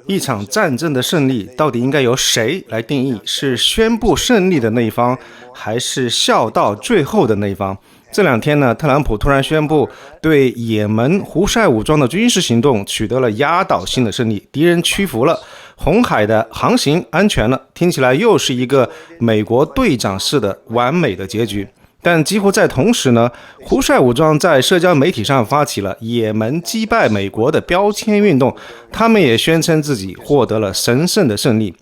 一场战争的胜利到底应该由谁来定义？是宣布胜利的那一方，还是笑到最后的那一方？这两天呢，特朗普突然宣布对也门胡塞武装的军事行动取得了压倒性的胜利，敌人屈服了，红海的航行安全了，听起来又是一个美国队长式的完美的结局。但几乎在同时呢，胡塞武装在社交媒体上发起了也门击败美国的标签运动，他们也宣称自己获得了神圣的胜利。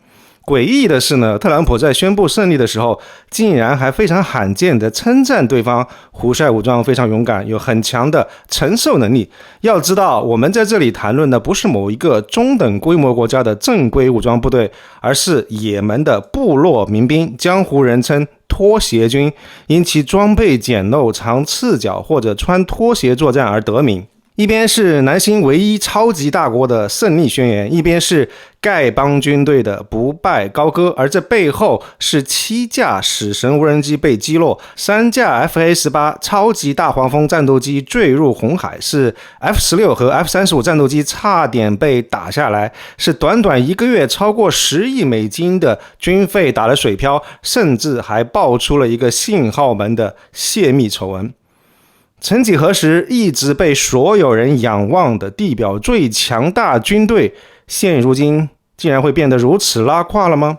诡异的是呢，特朗普在宣布胜利的时候，竟然还非常罕见地称赞对方胡塞武装非常勇敢，有很强的承受能力。要知道，我们在这里谈论的不是某一个中等规模国家的正规武装部队，而是也门的部落民兵，江湖人称拖鞋军，因其装备简陋、常赤脚或者穿拖鞋作战而得名。一边是南星唯一超级大国的胜利宣言，一边是丐帮军队的不败高歌，而这背后是7架死神无人机被击落，3架 FA-18 超级大黄蜂战斗机坠入红海，是 F-16 和 F-35 战斗机差点被打下来，是短短1个月超过10亿美金的军费打了水漂，甚至还爆出了一个信号门的泄密丑闻。曾几何时，一直被所有人仰望的地表最强大军队，现如今竟然会变得如此拉胯了吗？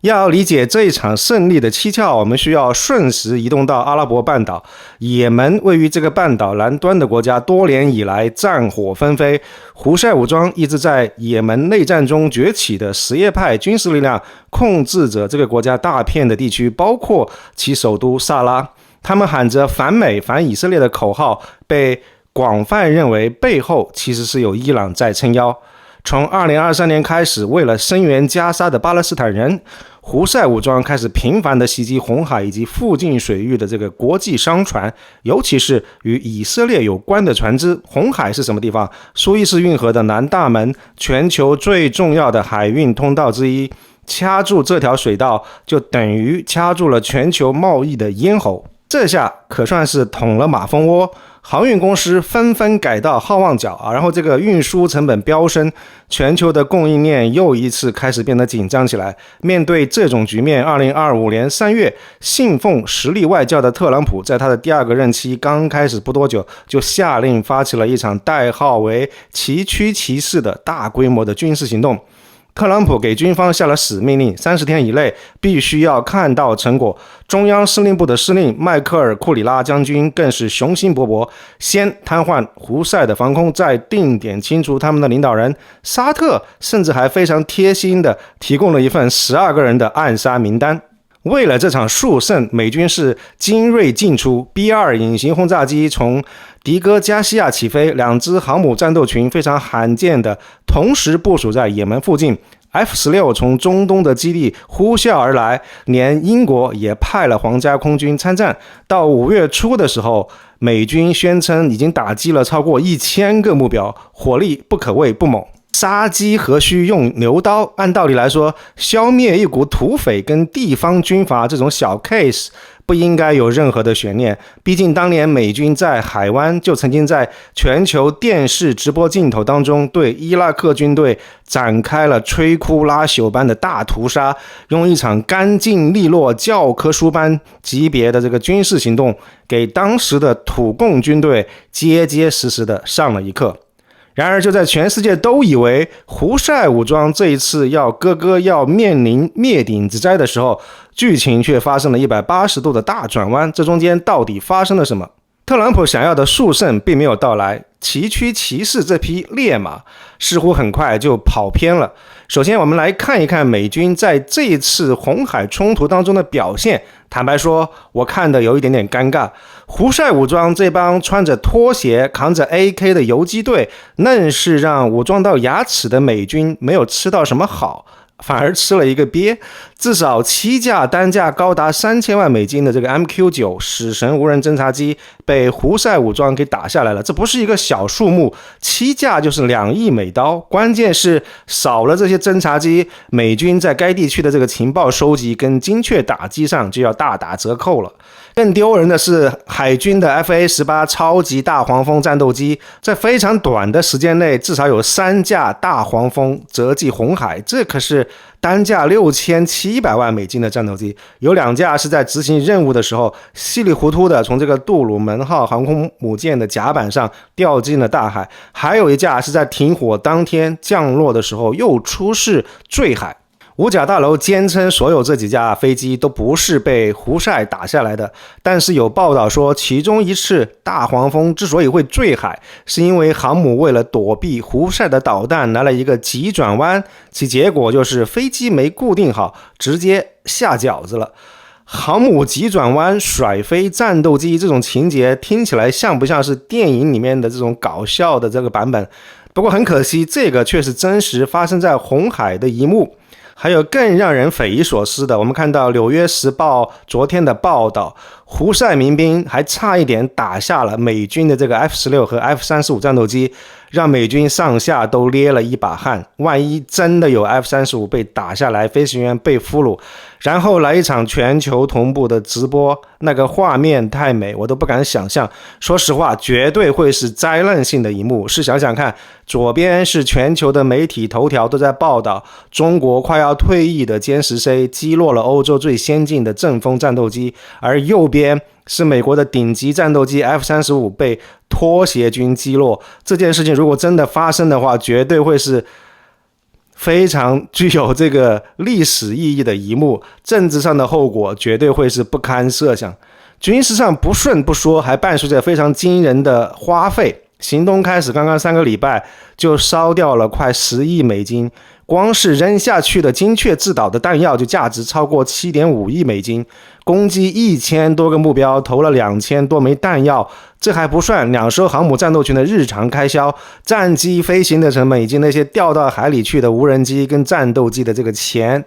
要理解这一场胜利的蹊跷，我们需要瞬时移动到阿拉伯半岛。也门位于这个半岛南端的国家，多年以来战火纷飞，胡塞武装一直在也门内战中崛起的什叶派军事力量控制着这个国家大片的地区，包括其首都萨拉。他们喊着反美反以色列的口号，被广泛认为背后其实是有伊朗在撑腰。从2023年开始，为了声援加沙的巴勒斯坦人，胡塞武装开始频繁地袭击红海以及附近水域的这个国际商船，尤其是与以色列有关的船只。红海是什么地方？苏伊士运河的南大门，全球最重要的海运通道之一。掐住这条水道，就等于掐住了全球贸易的咽喉。这下可算是捅了马蜂窝，航运公司纷纷改道好望角然后这个运输成本飙升，全球的供应链又一次开始变得紧张起来。面对这种局面，2025年3月，信奉实力外交的特朗普，在他的第2个任期刚开始不多久，就下令发起了一场代号为崎岖骑士的大规模的军事行动。特朗普给军方下了死命令，30天以内必须要看到成果。中央司令部的司令迈克尔·库里拉将军更是雄心勃勃，先瘫痪胡塞的防空，再定点清除他们的领导人。沙特甚至还非常贴心地提供了一份12个人的暗杀名单。为了这场速胜，美军是精锐进出 B-2 隐形轰炸机从迪戈加西亚起飞，2支航母战斗群非常罕见的同时部署在也门附近。F-16 从中东的基地呼啸而来，连英国也派了皇家空军参战。到5月初的时候，美军宣称已经打击了超过1000个目标，火力不可谓不猛。杀鸡何须用牛刀？按道理来说，消灭一股土匪跟地方军阀这种小 case 不应该有任何的悬念。毕竟当年美军在海湾就曾经在全球电视直播镜头当中对伊拉克军队展开了摧枯拉朽般的大屠杀，用一场干净利落教科书般级别的这个军事行动，给当时的土共军队结结实实的上了一课。然而就在全世界都以为胡塞武装这一次要面临灭顶之灾的时候，剧情却发生了180度的大转弯。这中间到底发生了什么？特朗普想要的速胜并没有到来，崎岖骑士这匹烈马似乎很快就跑偏了。首先我们来看一看美军在这一次红海冲突当中的表现。坦白说，我看的有一点点尴尬。胡塞武装这帮穿着拖鞋扛着 AK 的游击队，愣是让武装到牙齿的美军没有吃到什么好，反而吃了一个鳖。至少7架单价高达3000万美金的这个 MQ-9 死神无人侦察机被胡塞武装给打下来了，这不是一个小数目，7架就是2亿美刀。关键是少了这些侦察机，美军在该地区的这个情报收集跟精确打击上就要大打折扣了。更丢人的是，海军的 FA-18 超级大黄蜂战斗机在非常短的时间内，至少有3架大黄蜂折击红海，这可是单价6700万美金的战斗机。有2架是在执行任务的时候，稀里糊涂的从这个杜鲁门号航空母舰的甲板上掉进了大海，还有1架是在停火当天降落的时候又出事坠海。五角大楼坚称所有这几架飞机都不是被胡塞打下来的，但是有报道说，其中一次大黄蜂之所以会坠海，是因为航母为了躲避胡塞的导弹来了一个急转弯，其结果就是飞机没固定好，直接下饺子了。航母急转弯甩飞战斗机这种情节听起来像不像是电影里面的这种搞笑的这个版本？不过很可惜，这个却是真实发生在红海的一幕。还有更让人匪夷所思的，我们看到《纽约时报》昨天的报道，胡塞民兵还差一点打下了美军的这个 F-16和 F-35 战斗机，让美军上下都捏了一把汗。万一真的有 F-35 被打下来，飞行员被俘虏，然后来一场全球同步的直播，那个画面太美，我都不敢想象。说实话，绝对会是灾难性的一幕。试想想看，左边是全球的媒体头条都在报道中国快要退役的歼10C 击落了欧洲最先进的阵风战斗机，而右边是美国的顶级战斗机 F-35 被拖鞋军击落。这件事情如果真的发生的话，绝对会是非常具有这个历史意义的一幕，政治上的后果绝对会是不堪设想。军事上不顺不说，还伴随着非常惊人的花费。行动开始刚刚3个礼拜就烧掉了快10亿美金，光是扔下去的精确制导的弹药就价值超过7.5亿美金，攻击1000多个目标，投了2000多枚弹药，这还不算2艘航母战斗群的日常开销，战机飞行的成本，以及那些掉到海里去的无人机跟战斗机的这个钱。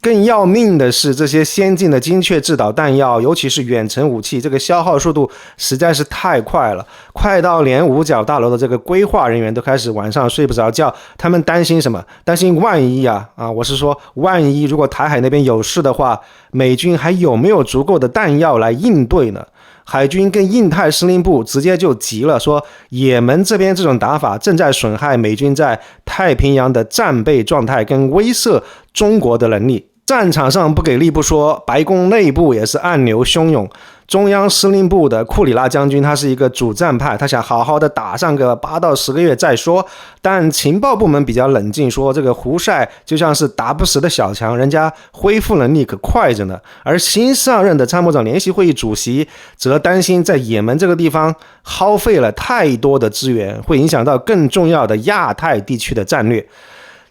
更要命的是，这些先进的精确制导弹药，尤其是远程武器，这个消耗速度实在是太快了，快到连五角大楼的这个规划人员都开始晚上睡不着觉。他们担心什么？担心万一我是说万一如果台海那边有事的话，美军还有没有足够的弹药来应对呢？海军跟印太司令部直接就急了，说也门这边这种打法正在损害美军在太平洋的战备状态跟威慑中国的能力。战场上不给力不说，白宫内部也是暗流汹涌。中央司令部的库里拉将军他是一个主战派，他想好好的打上个8到10个月再说，但情报部门比较冷静，说这个胡塞就像是打不死的小强，人家恢复能力可快着呢。而新上任的参谋长联席会议主席则担心在也门这个地方耗费了太多的资源，会影响到更重要的亚太地区的战略。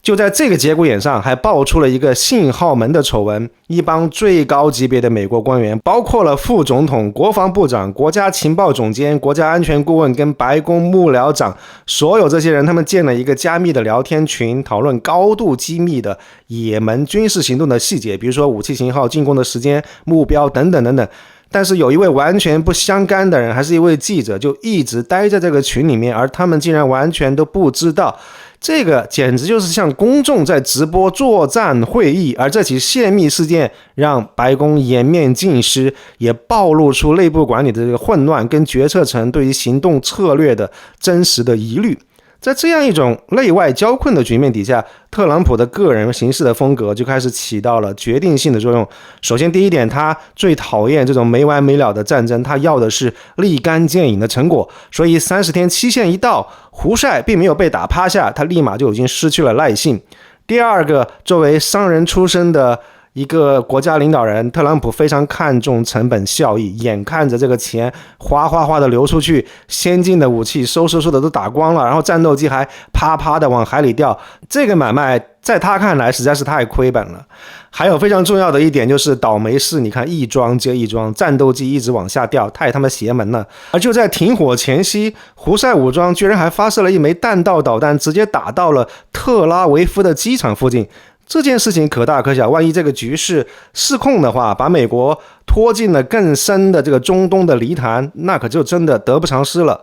就在这个节骨眼上，还爆出了一个信号门的丑闻，一帮最高级别的美国官员，包括了副总统、国防部长、国家情报总监、国家安全顾问跟白宫幕僚长，所有这些人他们建了一个加密的聊天群，讨论高度机密的也门军事行动的细节，比如说武器型号、进攻的时间、目标等等等等。但是有一位完全不相干的人，还是一位记者，就一直待在这个群里面，而他们竟然完全都不知道。这个简直就是向公众在直播作战会议，而这起泄密事件让白宫颜面尽失，也暴露出内部管理的这个混乱跟决策层对于行动策略的真实的疑虑。在这样一种内外交困的局面底下，特朗普的个人行事的风格就开始起到了决定性的作用。首先第一点，他最讨厌这种没完没了的战争，他要的是立竿见影的成果。所以30天期限一到，胡塞并没有被打趴下，他立马就已经失去了耐性。第二个，作为商人出身的一个国家领导人，特朗普非常看重成本效益，眼看着这个钱哗哗哗的流出去，先进的武器收的都打光了，然后战斗机还啪啪的往海里掉，这个买卖在他看来实在是太亏本了。还有非常重要的一点就是倒霉事，你看一桩接一桩，战斗机一直往下掉，太他妈邪门了。而就在停火前夕，胡塞武装居然还发射了一枚弹道导弹，直接打到了特拉维夫的机场附近。这件事情可大可小，万一这个局势失控的话，把美国拖进了更深的这个中东的泥潭，那可就真的得不偿失了。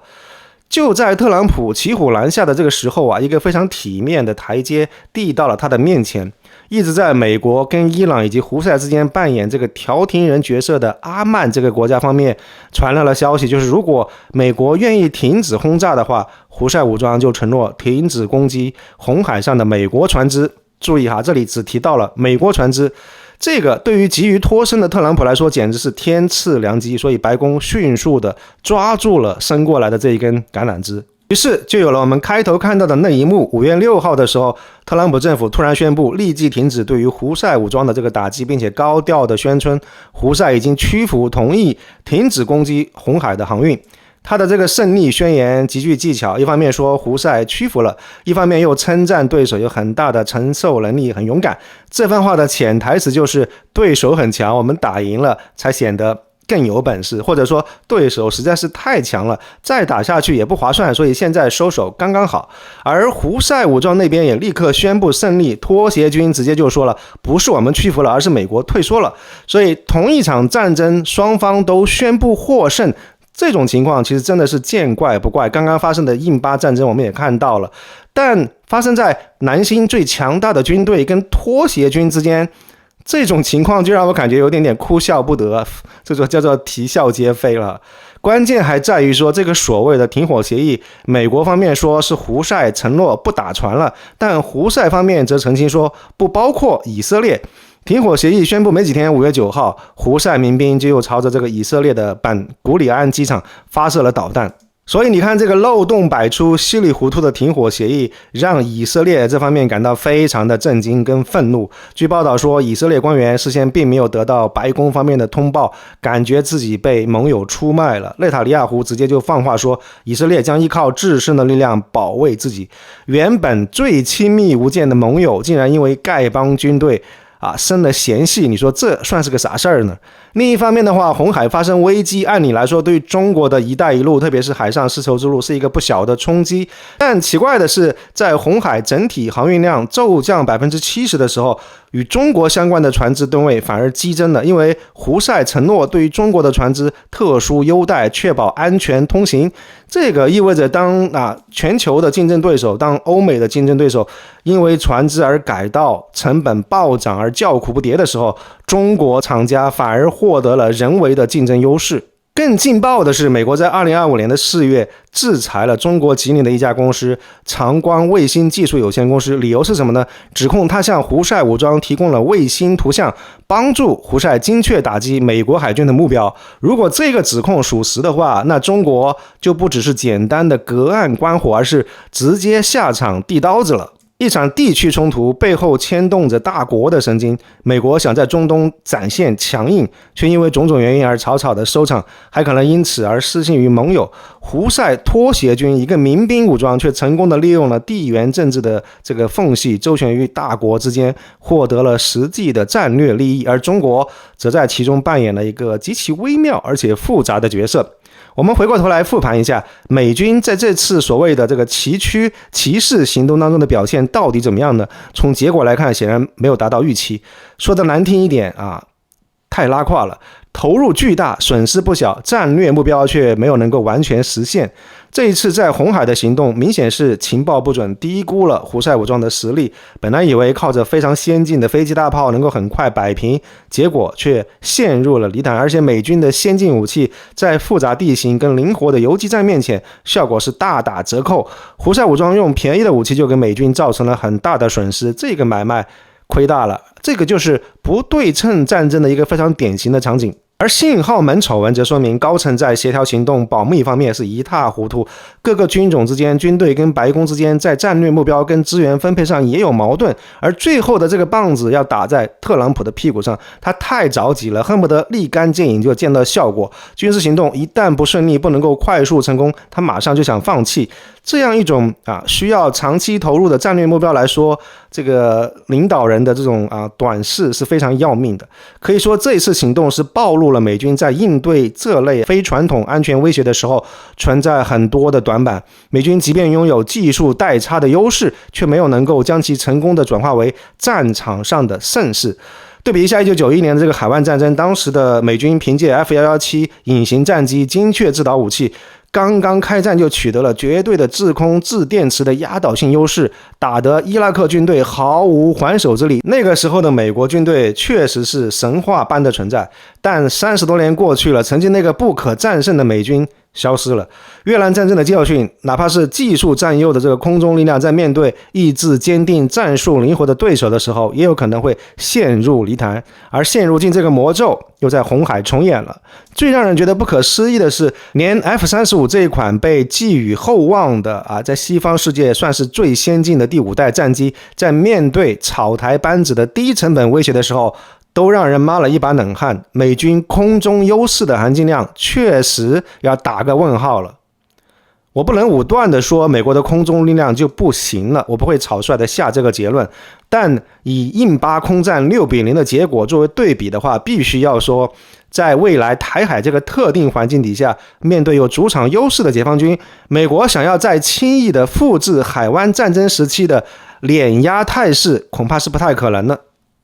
就在特朗普骑虎难下的这个时候啊，一个非常体面的台阶递到了他的面前。一直在美国跟伊朗以及胡塞之间扮演这个调停人角色的阿曼这个国家方面传来了消息，就是如果美国愿意停止轰炸的话，胡塞武装就承诺停止攻击红海上的美国船只。注意哈，这里只提到了美国船只，这个对于急于脱身的特朗普来说简直是天赐良机，所以白宫迅速的抓住了伸过来的这一根橄榄枝。于是就有了我们开头看到的那一幕。5月6号的时候，特朗普政府突然宣布立即停止对于胡塞武装的这个打击，并且高调的宣称胡塞已经屈服，同意停止攻击红海的航运。他的这个胜利宣言极具技巧，一方面说胡塞屈服了，一方面又称赞对手有很大的承受能力，很勇敢。这番话的潜台词就是对手很强，我们打赢了才显得更有本事，或者说对手实在是太强了，再打下去也不划算，所以现在收手刚刚好。而胡塞武装那边也立刻宣布胜利，拖鞋军直接就说了，不是我们屈服了，而是美国退缩了。所以同一场战争双方都宣布获胜，这种情况其实真的是见怪不怪。刚刚发生的印巴战争我们也看到了，但发生在南星最强大的军队跟拖鞋军之间，这种情况就让我感觉有点哭笑不得，这种叫做啼笑皆非了。关键还在于说，这个所谓的停火协议，美国方面说是胡塞承诺不打船了，但胡塞方面则澄清说不包括以色列。停火协议宣布没几天，5月9号，胡塞民兵就又朝着这个以色列的本古里安机场发射了导弹。所以你看，这个漏洞百出、稀里糊涂的停火协议，让以色列这方面感到非常的震惊跟愤怒。据报道说，以色列官员事先并没有得到白宫方面的通报，感觉自己被盟友出卖了。内塔尼亚胡直接就放话说，以色列将依靠自身的力量保卫自己。原本最亲密无间的盟友，竟然因为丐帮军队生了嫌隙，你说这算是个啥事儿呢？另一方面的话，红海发生危机，按理来说对于中国的一带一路，特别是海上丝绸之路是一个不小的冲击。但奇怪的是，在红海整体航运量骤降 70% 的时候，与中国相关的船只吨位反而激增了，因为胡塞承诺对于中国的船只特殊优待，确保安全通行。这个意味着当全球的竞争对手，当欧美的竞争对手因为船只而改道，成本暴涨而叫苦不迭的时候，中国厂家反而获得了人为的竞争优势。更劲爆的是，美国在2025年的4月制裁了中国吉林的一家公司长光卫星技术有限公司，理由是什么呢？指控他向胡塞武装提供了卫星图像，帮助胡塞精确打击美国海军的目标。如果这个指控属实的话，那中国就不只是简单的隔岸观火，而是直接下场递刀子了。一场地区冲突背后牵动着大国的神经，美国想在中东展现强硬，却因为种种原因而草草的收场，还可能因此而失信于盟友。胡塞拖鞋军一个民兵武装，却成功的利用了地缘政治的这个缝隙，周旋于大国之间，获得了实际的战略利益，而中国则在其中扮演了一个极其微妙而且复杂的角色。我们回过头来复盘一下，美军在这次所谓的这个崎岖骑士行动当中的表现到底怎么样呢？从结果来看，显然没有达到预期。说的难听一点太拉胯了，投入巨大，损失不小，战略目标却没有能够完全实现。这一次在红海的行动明显是情报不准，低估了胡塞武装的实力。本来以为靠着非常先进的飞机大炮能够很快摆平，结果却陷入了泥潭。而且美军的先进武器在复杂地形跟灵活的游击战面前，效果是大打折扣。胡塞武装用便宜的武器就给美军造成了很大的损失，这个买卖亏大了。这个就是不对称战争的一个非常典型的场景。而信号门丑闻则说明高层在协调行动保密方面是一塌糊涂，各个军种之间，军队跟白宫之间在战略目标跟资源分配上也有矛盾，而最后的这个棒子要打在特朗普的屁股上，他太着急了，恨不得立竿见影就见到效果。军事行动一旦不顺利，不能够快速成功，他马上就想放弃。这样一种需要长期投入的战略目标来说，这个领导人的这种短视是非常要命的。可以说这一次行动是暴露了美军在应对这类非传统安全威胁的时候存在很多的短板。美军即便拥有技术代差的优势，却没有能够将其成功的转化为战场上的胜势。对比一下1991年的这个海湾战争，当时的美军凭借 F-117 隐形战机精确制导武器，刚刚开战就取得了绝对的制空制电池的压倒性优势，打得伊拉克军队毫无还手之力。那个时候的美国军队确实是神话般的存在，但30多年过去了，曾经那个不可战胜的美军消失了。越南战争的教训，哪怕是技术占优的这个空中力量，在面对意志坚定、战术灵活的对手的时候，也有可能会陷入泥潭。而现如今这个魔咒又在红海重演了。最让人觉得不可思议的是，连 F-35这一款被寄予厚望的在西方世界算是最先进的第5代战机，在面对草台班子的低成本威胁的时候，都让人抹了一把冷汗。美军空中优势的含金量确实要打个问号了。我不能武断的说美国的空中力量就不行了，我不会草率的下这个结论，但以印巴空战6-0的结果作为对比的话，必须要说，在未来台海这个特定环境底下，面对有主场优势的解放军，美国想要再轻易的复制海湾战争时期的碾压态势，恐怕是不太可能了。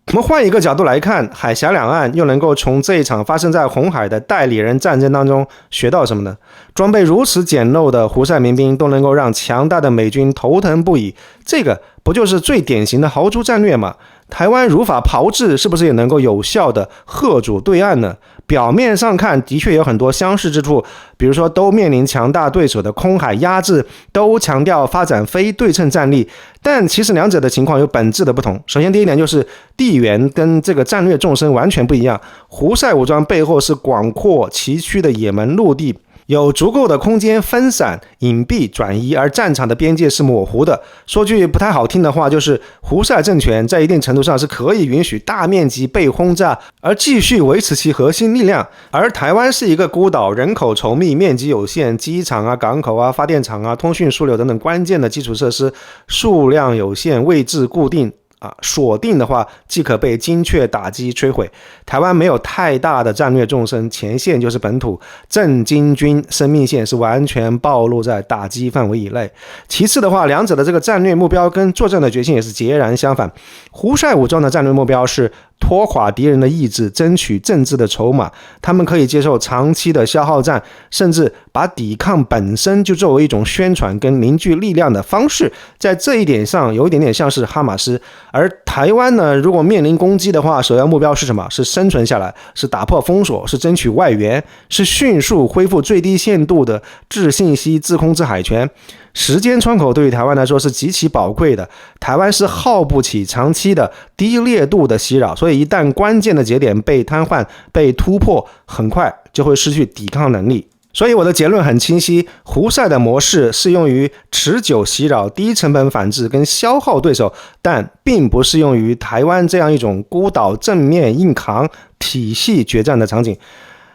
我们换一个角度来看，海峡两岸又能够从这一场发生在红海的代理人战争当中学到什么呢？装备如此简陋的胡塞民兵都能够让强大的美军头疼不已，这个不就是最典型的豪猪战略吗？台湾如法炮制，是不是也能够有效的吓阻对岸呢？表面上看的确有很多相似之处，比如说都面临强大对手的空海压制，都强调发展非对称战力，但其实两者的情况有本质的不同。首先第一点就是地缘跟这个战略纵深完全不一样，胡塞武装背后是广阔崎岖的也门陆地，有足够的空间分散、隐蔽、转移，而战场的边界是模糊的。说句不太好听的话，就是胡塞政权在一定程度上是可以允许大面积被轰炸，而继续维持其核心力量。而台湾是一个孤岛，人口稠密，面积有限，机场港口发电厂通讯枢纽等等关键的基础设施数量有限，位置固定。锁定的话，即可被精确打击摧毁。台湾没有太大的战略纵深，前线就是本土，正经军生命线是完全暴露在打击范围以内。其次的话，两者的这个战略目标跟作战的决心也是截然相反。胡塞武装的战略目标是拖垮敌人的意志，争取政治的筹码，他们可以接受长期的消耗战，甚至把抵抗本身就作为一种宣传跟凝聚力量的方式，在这一点上有一点点像是哈马斯。而台湾呢，如果面临攻击的话，首要目标是什么？是生存下来，是打破封锁，是争取外援，是迅速恢复最低限度的制信息、制空、制海权。时间窗口对于台湾来说是极其宝贵的，台湾是耗不起长期的低烈度的袭扰，所以一旦关键的节点被瘫痪、被突破，很快就会失去抵抗能力。所以我的结论很清晰，胡塞的模式适用于持久袭扰、低成本反制跟消耗对手，但并不适用于台湾这样一种孤岛正面硬扛、体系决战的场景。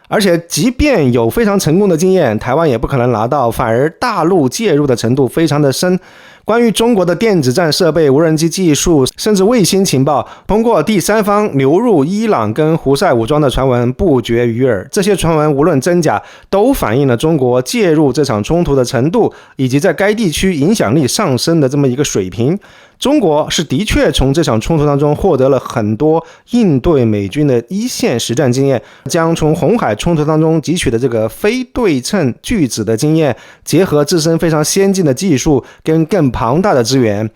而且即便有非常成功的经验，台湾也不可能拿到，反而大陆介入的程度非常的深。关于中国的电子战设备、无人机技术，甚至卫星情报，通过第三方流入伊朗跟胡塞武装的传闻不绝于耳。这些传闻无论真假，都反映了中国介入这场冲突的程度，以及在该地区影响力上升的这么一个水平。中国是的确从这场冲突当中获得了很多应对美军的一线实战经验，将从红海冲突当中汲取的这个非对称拒止的经验，结合自身非常先进的技术跟更庞大的资源，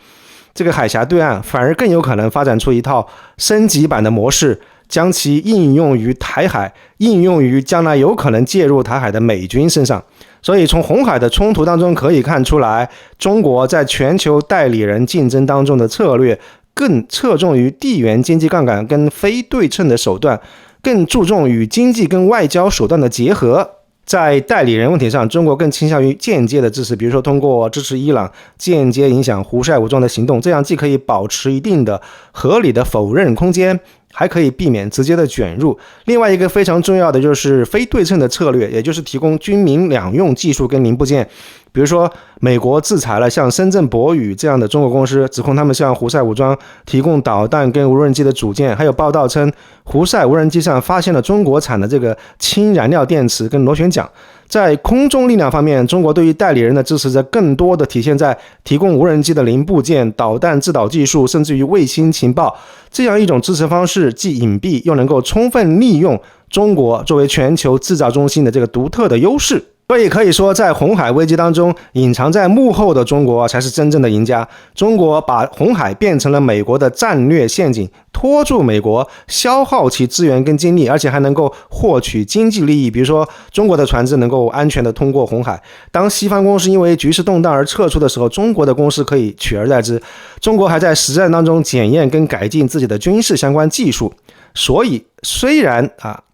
这个海峡对岸反而更有可能发展出一套升级版的模式，将其应用于台海，应用于将来有可能介入台海的美军身上。所以从红海的冲突当中可以看出来，中国在全球代理人竞争当中的策略更侧重于地缘经济杠杆跟非对称的手段，更注重与经济跟外交手段的结合。在代理人问题上，中国更倾向于间接的支持，比如说通过支持伊朗间接影响胡塞武装的行动，这样既可以保持一定的合理的否认空间，还可以避免直接的卷入。另外一个非常重要的就是非对称的策略，也就是提供军民两用技术跟零部件。比如说美国制裁了像深圳博宇这样的中国公司，指控他们向胡塞武装提供导弹跟无人机的组件，还有报道称胡塞无人机上发现了中国产的这个氢燃料电池跟螺旋桨。在空中力量方面，中国对于代理人的支持则更多的体现在提供无人机的零部件、导弹制导技术，甚至于卫星情报。这样一种支持方式既隐蔽又能够充分利用中国作为全球制造中心的这个独特的优势。所以可以说，在红海危机当中，隐藏在幕后的中国才是真正的赢家。中国把红海变成了美国的战略陷阱，拖住美国，消耗其资源跟精力，而且还能够获取经济利益。比如说，中国的船只能够安全的通过红海，当西方公司因为局势动荡而撤出的时候，中国的公司可以取而代之。中国还在实战当中检验跟改进自己的军事相关技术。所以，虽然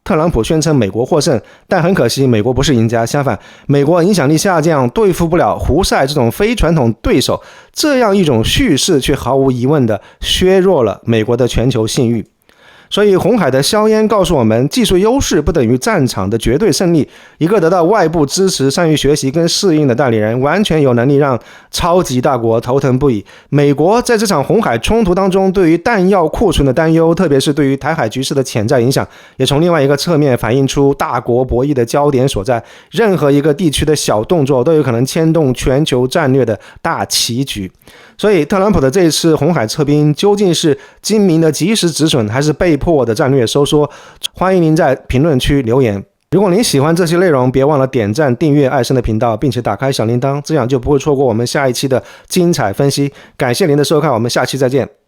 特朗普宣称美国获胜，但很可惜，美国不是赢家。相反，美国影响力下降，对付不了胡塞这种非传统对手，这样一种叙事却毫无疑问地削弱了美国的全球信誉。所以红海的硝烟告诉我们，技术优势不等于战场的绝对胜利。一个得到外部支持、善于学习跟适应的代理人，完全有能力让超级大国头疼不已。美国在这场红海冲突当中对于弹药库存的担忧，特别是对于台海局势的潜在影响，也从另外一个侧面反映出大国博弈的焦点所在。任何一个地区的小动作都有可能牵动全球战略的大棋局。所以特朗普的这一次红海撤兵究竟是精明的及时止损，还是被迫的战略收缩？欢迎您在评论区留言。如果您喜欢这些内容，别忘了点赞、订阅爱生的频道，并且打开小铃铛，这样就不会错过我们下一期的精彩分析。感谢您的收看，我们下期再见。